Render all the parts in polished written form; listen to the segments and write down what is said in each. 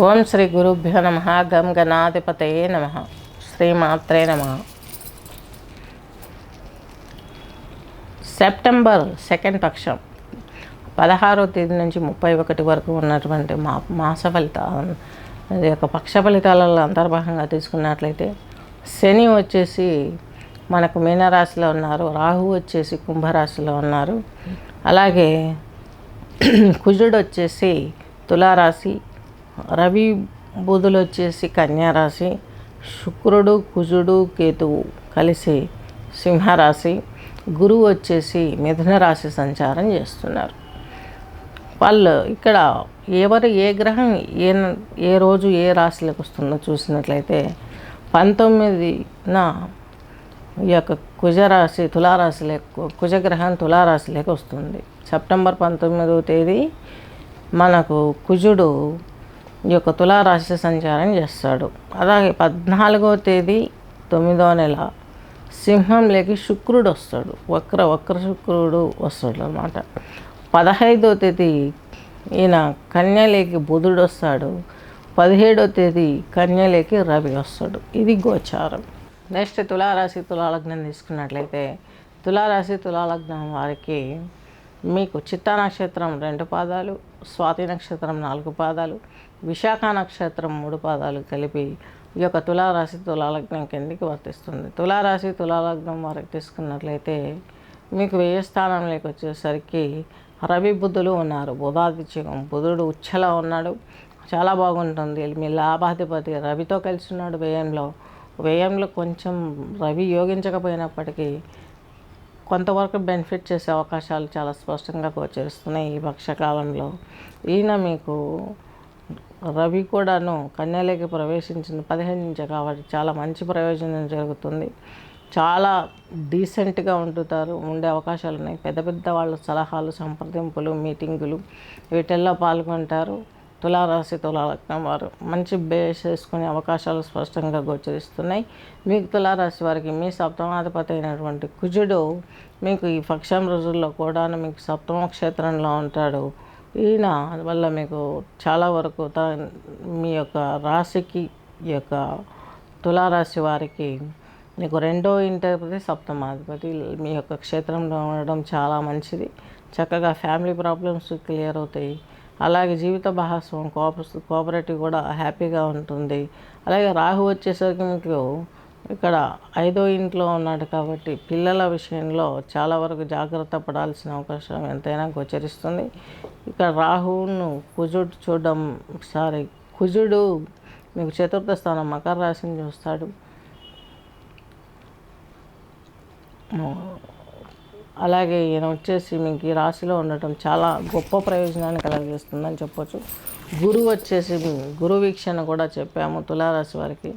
ఓం శ్రీ గురుభ్యో నమ. గం గణాధిపతయే నమ. శ్రీమాత్రే నమ. సెప్టెంబర్ 2 పక్షం 16వ తేదీ నుంచి 31 వరకు ఉన్నటువంటి మాస ఫలితాలు యొక్క పక్ష ఫలితాలలో అంతర్భాగంగా తీసుకున్నట్లయితే శని వచ్చేసి మనకు మీనరాశిలో ఉన్నారు, రాహు వచ్చేసి కుంభరాశిలో ఉన్నారు, అలాగే కుజుడు వచ్చేసి తులారాశి, రవి బుధులు వచ్చేసి కన్యారాశి, శుక్రుడు కుజుడు కేతువు కలిసి సింహరాశి, గురువు వచ్చేసి మిథున రాశి సంచారం చేస్తున్నారు. వాళ్ళు ఇక్కడ ఎవరు ఏ గ్రహం ఏ రోజు ఏ రాశిలోకి వస్తుందో చూసినట్లయితే 19న ఈ యొక్క కుజరాశి తులారాశిలోకి కుజగ్రహం తులారాశిలోకి వస్తుంది. సెప్టెంబర్ 19వ తేదీ మనకు కుజుడు ఈ యొక్క తులారాశి సంచారం చేస్తాడు. అలాగే 14వ తేదీ 9వ నెల సింహంలోకి శుక్రుడు వస్తాడు, వక్ర శుక్రుడు వస్తాడు అన్నమాట. 15వ తేదీ ఈయన కన్యలోకి బుధుడు వస్తాడు, 17వ తేదీ కన్యలోకి రవి వస్తాడు. ఇది గోచారం. నెక్స్ట్ తులారాశి తులాలగ్నం తీసుకున్నట్లయితే తులారాశి తులాలగ్నం వారికి మీకు చిత్తా నక్షత్రం 2 పాదాలు, స్వాతి నక్షత్రం 4 పాదాలు, విశాఖ నక్షత్రం 3 పాదాలు కలిపి ఈ యొక్క తులారాశి తులాలగ్నం కిందికి వర్తిస్తుంది. తులారాశి తులాలగ్నం వారికి తీసుకున్నట్లయితే మీకు 10వ స్థానంలోకి వచ్చేసరికి రవి బుధులు ఉన్నారు. బుధాదిత్యం బుధుడు ఉచ్చలో ఉన్నాడు, చాలా బాగుంటుంది. మీ లాభాధిపతి రవితో కలిసి ఉన్నాడు. వ్యయంలో కొంచెం రవి యోగించకపోయినప్పటికీ కొంతవరకు బెనిఫిట్ చేసే అవకాశాలు చాలా స్పష్టంగా గోచరిస్తున్నాయి ఈ పక్షకాలంలో. ఈయన మీకు రవి కూడాను కన్యలోకి ప్రవేశించిన 15 నుంచి కాబట్టి చాలా మంచి ప్రయోజనం జరుగుతుంది. చాలా డీసెంట్గా ఉండే అవకాశాలు ఉన్నాయి. పెద్ద వాళ్ళ సలహాలు, సంప్రదింపులు, మీటింగులు వీటిల్లో పాల్గొంటారు. తులారాశి తులాలగ్నం వారు మంచి బేస్ చేసుకునే అవకాశాలు స్పష్టంగా గోచరిస్తున్నాయి. మీకు తులారాశి వారికి మీ సప్తమాధిపతి అయినటువంటి కుజుడు మీకు ఈ పక్షం రోజుల్లో కూడా మీకు సప్తమ క్షేత్రంలో ఉంటాడు. ఈయన వల్ల మీకు చాలా వరకు మీ యొక్క రాశికి ఈ యొక్క తులారాశి వారికి మీకు 2వ ఇంటి సప్తమాధిపతి మీ యొక్క క్షేత్రంలో ఉండడం చాలా మంచిది. చక్కగా ఫ్యామిలీ ప్రాబ్లమ్స్ క్లియర్ అవుతాయి. అలాగే జీవిత భాగస్వామి కోఆపరేటివ్ కూడా హ్యాపీగా ఉంటుంది. అలాగే రాహు వచ్చేసరికి మీకు ఇక్కడ 5వ ఇంట్లో ఉన్నాడు కాబట్టి పిల్లల విషయంలో చాలా వరకు జాగ్రత్త పడాల్సిన అవకాశం ఎంతైనా గోచరిస్తుంది. ఇక్కడ రాహువును కుజుడు మీకు 4వ స్థానం మకర రాశిని చూస్తాడు. అలాగే ఈయన వచ్చేసి మీకు ఈ రాశిలో ఉండటం చాలా గొప్ప ప్రయోజనాన్ని కలగజేస్తుందని చెప్పొచ్చు. గురువు వచ్చేసి గురు వీక్షణ కూడా చెప్పాము. తులారాశి వారికి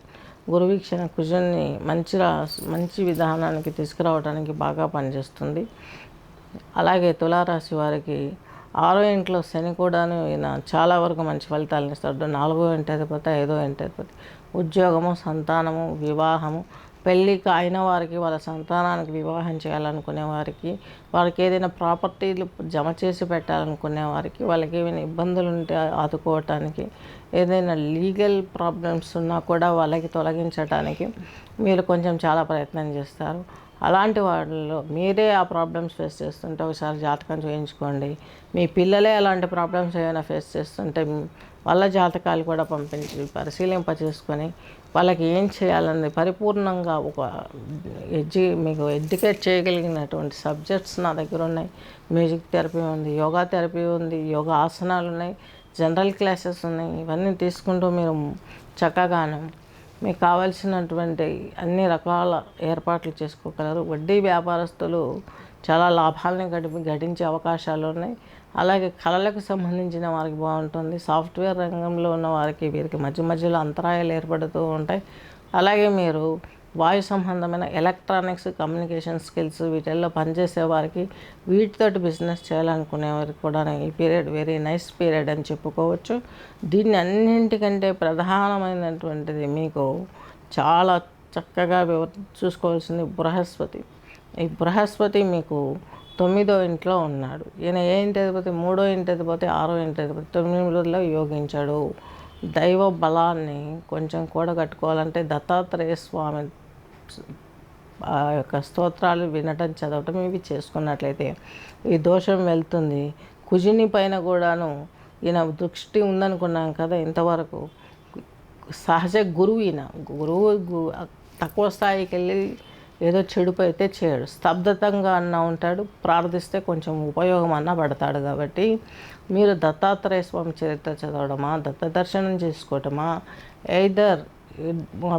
గురు వీక్షణ కుజుని మంచి విధానానికి తీసుకురావడానికి బాగా పనిచేస్తుంది. అలాగే తులారాశి వారికి 6వ ఇంట్లో శని కూడాను ఈయన చాలా వరకు మంచి ఫలితాలను ఇస్తాడు. 4వ ఇంటి అధిపతి, 5వ ఇంటి అధిపతి. ఉద్యోగము, సంతానము, వివాహము, పెళ్ళికి అయిన వారికి, వాళ్ళ సంతానానికి వివాహం చేయాలనుకునే వారికి, వారికి ఏదైనా ప్రాపర్టీలు జమ చేసి పెట్టాలనుకునే వారికి, వాళ్ళకి ఏమైనా ఇబ్బందులు ఉంటే ఆదుకోవటానికి, ఏదైనా లీగల్ ప్రాబ్లమ్స్ ఉన్నా కూడా వాళ్ళకి తొలగించడానికి మీరు కొంచెం చాలా ప్రయత్నం చేస్తారు. అలాంటి వాళ్ళలో మీరే ఆ ప్రాబ్లమ్స్ ఫేస్ చేస్తుంటే ఒకసారి జాతకం చేయించుకోండి. మీ పిల్లలే అలాంటి ప్రాబ్లమ్స్ ఏమైనా ఫేస్ చేస్తుంటే వాళ్ళ జాతకాలు కూడా పంపించి పరిశీలింపచేసుకొని వాళ్ళకి ఏం చేయాలని పరిపూర్ణంగా మీకు ఎడ్యుకేట్ చేయగలిగినటువంటి సబ్జెక్ట్స్ నా దగ్గర ఉన్నాయి. మ్యూజిక్ థెరపీ ఉంది, యోగా థెరపీ ఉంది, యోగా ఆసనాలు ఉన్నాయి, జనరల్ క్లాసెస్ ఉన్నాయి. ఇవన్నీ తీసుకుంటూ మీరు చక్కగాను మీకు కావాల్సినటువంటి అన్ని రకాల ఏర్పాట్లు చేసుకోగలరు. వడ్డీ వ్యాపారస్తులు చాలా లాభాలని గడించే అవకాశాలు ఉన్నాయి. అలాగే కళలకు సంబంధించిన వారికి బాగుంటుంది. సాఫ్ట్వేర్ రంగంలో ఉన్న వీరికి మధ్యలో అంతరాయాలు ఏర్పడుతూ ఉంటాయి. అలాగే మీరు వాయు సంబంధమైన ఎలక్ట్రానిక్స్, కమ్యూనికేషన్ స్కిల్స్ వీటిల్లో పనిచేసే వారికి, వీటితోటి బిజినెస్ చేయాలనుకునే వారికి కూడా ఈ పీరియడ్ వెరీ నైస్ పీరియడ్ అని చెప్పుకోవచ్చు. దీన్ని అన్నింటికంటే ప్రధానమైనటువంటిది మీకు చాలా చక్కగా చూసుకోవాల్సింది బృహస్పతి. ఈ బృహస్పతి మీకు 9వ ఇంట్లో ఉన్నాడు. ఈయన ఏ ఇంటి అధిపతి? 3వ ఇంటి అధిపతి, 6వ ఇంటి అధిపతి. 9లో యోగించాడు. దైవ బలాన్ని కొంచెం కూడగట్టుకోవాలంటే దత్తాత్రేయ స్వామి ఆ యొక్క స్తోత్రాలు వినటం చదవటం ఇవి చేసుకున్నట్లయితే ఈ దోషం వెళ్తుంది. కుజుని పైన కూడాను ఈయన దృష్టి ఉందనుకున్నాం కదా ఇంతవరకు. సహజ గురువు ఈయన. గురువు తక్కువ స్థాయికి వెళ్ళి ఏదో చెడుపైతే చేయడు, స్తబ్దతంగా అన్నా ఉంటాడు. ప్రార్థిస్తే కొంచెం ఉపయోగం అన్నా పడతాడు. కాబట్టి మీరు దత్తాత్రేయ స్వామి చరిత్ర చదవడమా, దత్త దర్శనం చేసుకోవటమా, ఎయిదర్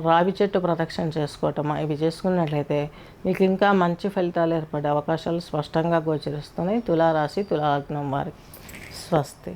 రావి చెట్టు ప్రదక్షిణ చేసుకోవటమా, ఇవి చేసుకున్నట్లయితే మీకు ఇంకా మంచి ఫలితాలు ఏర్పడే అవకాశాలు స్పష్టంగా గోచరిస్తున్నాయి. తులారాశి తులాలగ్నం వారికి స్వస్తి.